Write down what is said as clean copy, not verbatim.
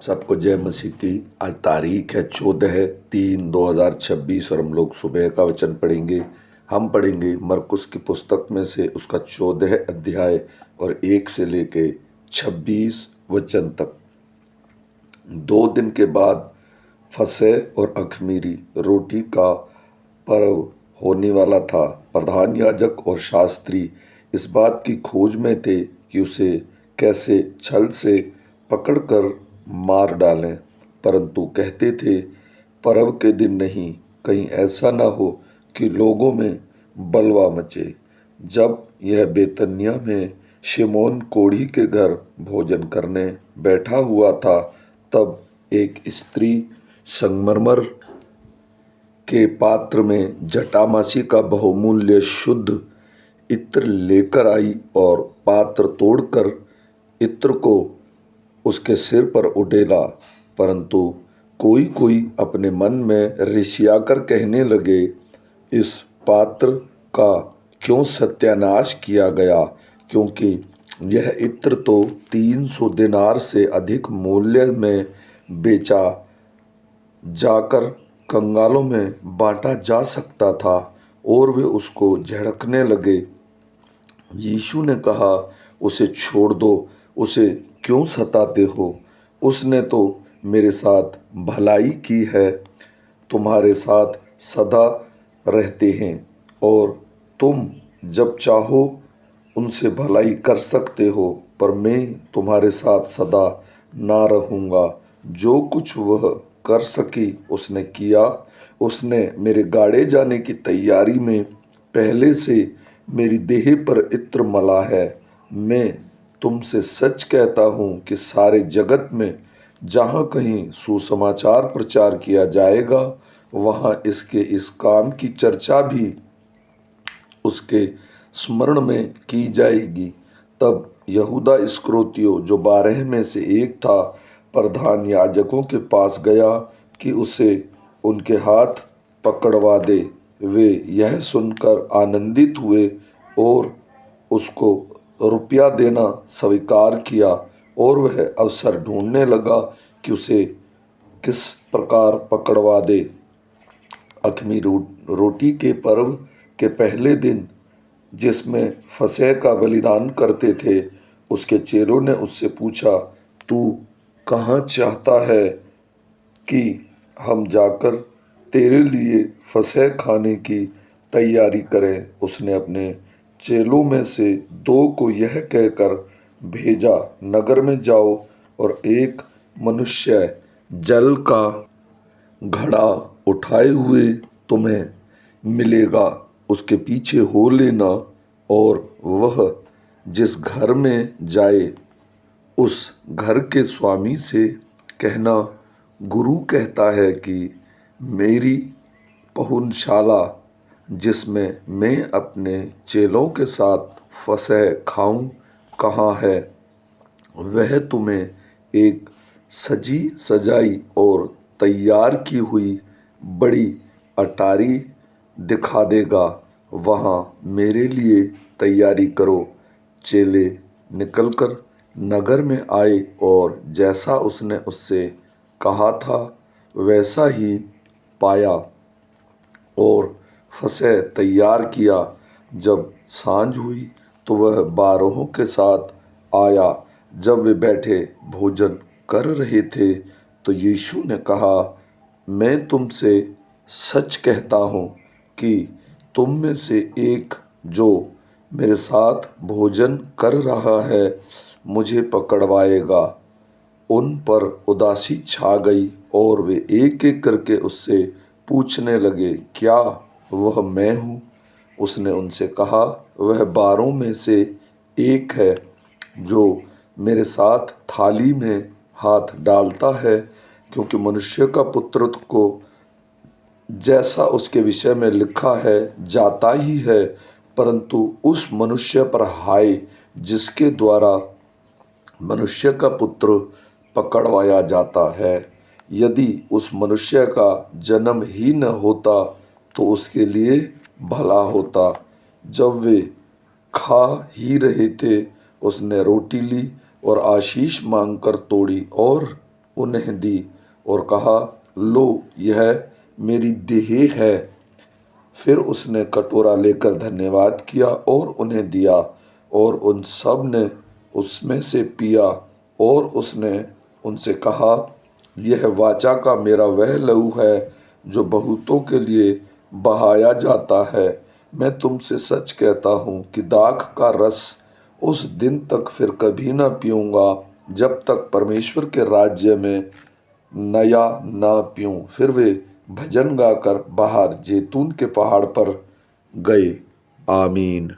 सबको जय मसीह की। आज तारीख है 14/3/2026 और हम लोग सुबह का वचन पढ़ेंगे। हम पढ़ेंगे मरकुस की पुस्तक में से उसका 14 अध्याय और 1 से लेके 26 वचन तक। 2 दिन के बाद फसह और अखमीरी रोटी का पर्व होने वाला था। प्रधान याजक और शास्त्री इस बात की खोज में थे कि उसे कैसे छल से पकड़कर मार डालें, परंतु कहते थे, पर्व के दिन नहीं, कहीं ऐसा न हो कि लोगों में बलवा मचे। जब यह बेतनिया में शिमोन कोढ़ी के घर भोजन करने बैठा हुआ था, तब एक स्त्री संगमरमर के पात्र में जटामासी का बहुमूल्य शुद्ध इत्र लेकर आई और पात्र तोड़कर इत्र को उसके सिर पर उड़ेला। परंतु कोई कोई अपने मन में रिसियाकर कहने लगे, इस पात्र का क्यों सत्यानाश किया गया, क्योंकि यह इत्र तो 300 दिनार से अधिक मूल्य में बेचा जाकर कंगालों में बांटा जा सकता था। और वे उसको झड़कने लगे। यीशु ने कहा, उसे छोड़ दो, उसे क्यों सताते हो? उसने तो मेरे साथ भलाई की है। तुम्हारे साथ सदा रहते हैं और तुम जब चाहो उनसे भलाई कर सकते हो, पर मैं तुम्हारे साथ सदा ना रहूँगा। जो कुछ वह कर सकी उसने किया। उसने मेरे गाड़े जाने की तैयारी में पहले से मेरी देह पर इत्र मला है। मैं तुमसे सच कहता हूँ कि सारे जगत में जहाँ कहीं सुसमाचार प्रचार किया जाएगा, वहाँ इसके इस काम की चर्चा भी उसके स्मरण में की जाएगी। तब यहूदा इस्करियोती, जो 12 में से एक था, प्रधान याजकों के पास गया कि उसे उनके हाथ पकड़वा दे। वे यह सुनकर आनंदित हुए और उसको रुपया देना स्वीकार किया, और वह अवसर ढूंढने लगा कि उसे किस प्रकार पकड़वा दे। अख़मीरी रोटी के पर्व के पहले दिन, जिसमें फसह का बलिदान करते थे, उसके चेलों ने उससे पूछा, तू कहाँ चाहता है कि हम जाकर तेरे लिए फसह खाने की तैयारी करें? उसने अपने चेलों में से 2 को यह कहकर भेजा, नगर में जाओ और एक मनुष्य जल का घड़ा उठाए हुए तुम्हें मिलेगा, उसके पीछे हो लेना, और वह जिस घर में जाए उस घर के स्वामी से कहना, गुरु कहता है कि मेरी पहुनशाला जिसमें मैं अपने चेलों के साथ फसह खाऊं कहाँ है? वह तुम्हें एक सजी सजाई और तैयार की हुई बड़ी अटारी दिखा देगा। वहाँ मेरे लिए तैयारी करो। चेले निकलकर नगर में आए और जैसा उसने उससे कहा था वैसा ही पाया और फसह तैयार किया। जब सांझ हुई तो वह 12 के साथ आया। जब वे बैठे भोजन कर रहे थे तो यीशु ने कहा, मैं तुमसे सच कहता हूँ कि तुम में से एक जो मेरे साथ भोजन कर रहा है मुझे पकड़वाएगा। उन पर उदासी छा गई और वे एक एक करके उससे पूछने लगे, क्या वह मैं हूँ? उसने उनसे कहा, वह 12 में से एक है जो मेरे साथ थाली में हाथ डालता है, क्योंकि मनुष्य का पुत्र को जैसा उसके विषय में लिखा है जाता ही है, परंतु उस मनुष्य पर हाय जिसके द्वारा मनुष्य का पुत्र पकड़वाया जाता है। यदि उस मनुष्य का जन्म ही न होता तो उसके लिए भला होता। जब वे खा ही रहे थे, उसने रोटी ली और आशीष मांगकर तोड़ी और उन्हें दी और कहा, लो यह मेरी देह है। फिर उसने कटोरा लेकर धन्यवाद किया और उन्हें दिया, और उन सब ने उसमें से पिया। और उसने उनसे कहा, यह वाचा का मेरा वह लहू है जो बहुतों के लिए बहाया जाता है। मैं तुमसे सच कहता हूँ कि दाख का रस उस दिन तक फिर कभी न पीऊँगा, जब तक परमेश्वर के राज्य में नया ना पीऊँ। फिर वे भजन गाकर बाहर जैतून के पहाड़ पर गए। आमीन।